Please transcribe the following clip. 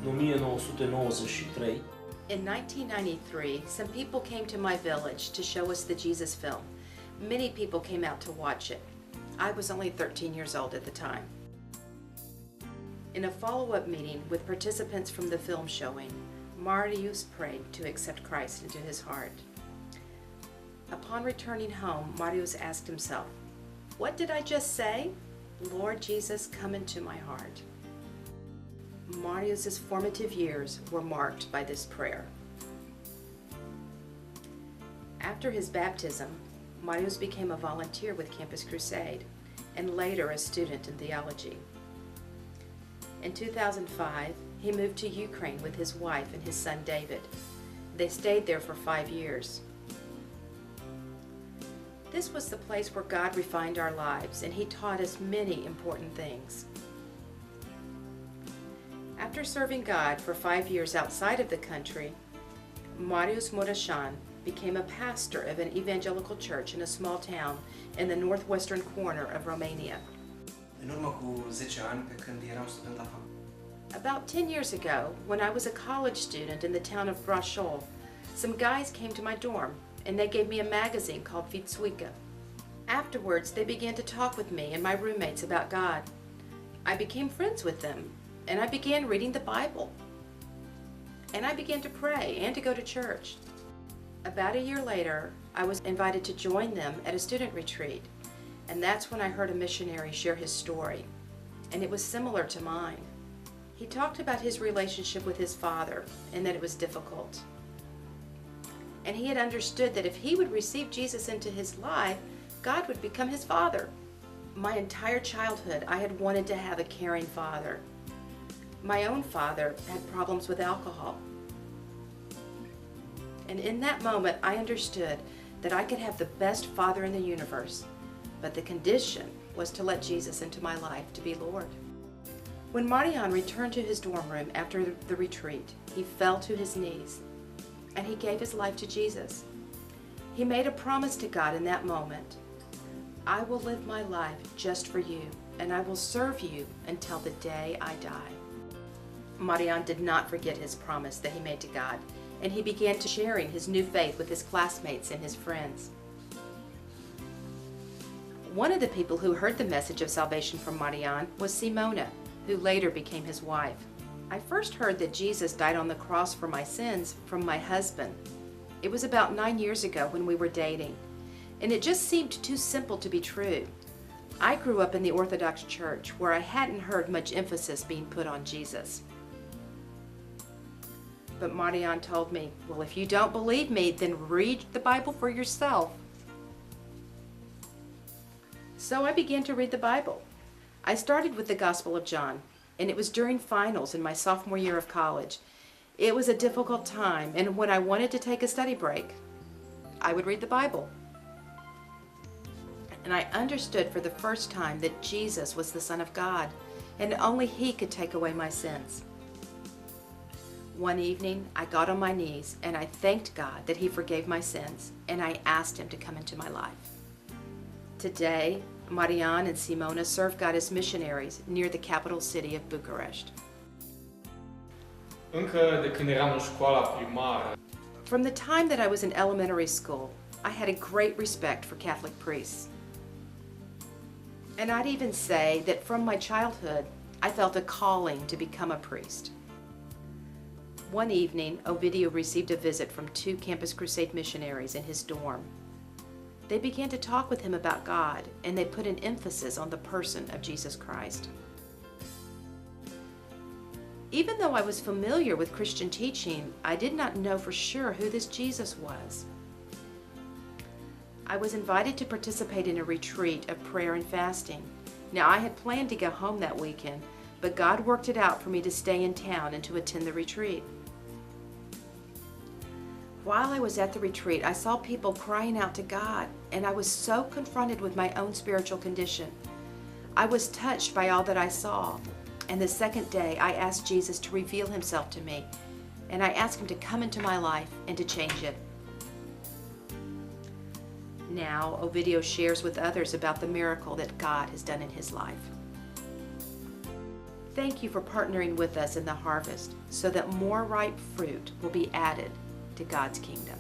În 1993, In 1993, some people came to my village to show us the Jesus film. Many people came out to watch it. I was only 13 years old at the time. In a follow-up meeting with participants from the film showing, Marius prayed to accept Christ into his heart. Upon returning home, Marius asked himself, "What did I just say? Lord Jesus, come into my heart." Marius's formative years were marked by this prayer. After his baptism, Marius became a volunteer with Campus Crusade and later a student in theology. In 2005, he moved to Ukraine with his wife and his son David. They stayed there for 5 years. This was the place where God refined our lives, and He taught us many important things. After serving God for 5 years outside of the country, Marius Mureșan became a pastor of an evangelical church in a small town in the northwestern corner of Romania. În urmă cu 10 ani, pe când eram student la facultate, About 10 years ago, when I was a college student in the town of Crusade, some guys came to my dorm and they gave me a magazine called Vitsuika. Afterwards, they began to talk with me and my roommates about God. I became friends with them and I began reading the Bible. And I began to pray and to go to church. About a year later, I was invited to join them at a student retreat, and that's when I heard a missionary share his story, and it was similar to mine. He talked about his relationship with his father and that it was difficult. And he had understood that if he would receive Jesus into his life, God would become his father. My entire childhood, I had wanted to have a caring father. My own father had problems with alcohol. And in that moment, I understood that I could have the best father in the universe, but the condition was to let Jesus into my life to be Lord. When Marian returned to his dorm room after the retreat, he fell to his knees and he gave his life to Jesus. He made a promise to God in that moment. "I will live my life just for you, and I will serve you until the day I die." Marian did not forget his promise that he made to God, and he began to sharing his new faith with his classmates and his friends. One of the people who heard the message of salvation from Marian was Simona, who later became his wife. I first heard that Jesus died on the cross for my sins from my husband. It was about 9 years ago when we were dating, and it just seemed too simple to be true. I grew up in the Orthodox Church where I hadn't heard much emphasis being put on Jesus. But Marian told me, "Well, if you don't believe me, then read the Bible for yourself." So I began to read the Bible. I started with the Gospel of John, and it was during finals in my sophomore year of college. It was a difficult time, and when I wanted to take a study break, I would read the Bible. And I understood for the first time that Jesus was the Son of God, and only He could take away my sins. One evening, I got on my knees and I thanked God that He forgave my sins, and I asked Him to come into my life. Today, Marian and Simona serve God as missionaries near the capital city of Bucharest. Încă de când eram în școala primară, From the time that I was in elementary school, I had a great respect for Catholic priests. And I'd even say that from my childhood, I felt a calling to become a priest. One evening, Ovidio received a visit from 2 Campus Crusade missionaries in his dorm. They began to talk with him about God, and they put an emphasis on the person of Jesus Christ. Even though I was familiar with Christian teaching, I did not know for sure who this Jesus was. I was invited to participate in a retreat of prayer and fasting. Now, I had planned to go home that weekend, but God worked it out for me to stay in town and to attend the retreat. While I was at the retreat, I saw people crying out to God, and I was so confronted with my own spiritual condition. I was touched by all that I saw, and the second day I asked Jesus to reveal Himself to me, and I asked Him to come into my life and to change it. Now, Ovidio shares with others about the miracle that God has done in his life. thank you for partnering with us in the harvest so that more ripe fruit will be added to God's kingdom.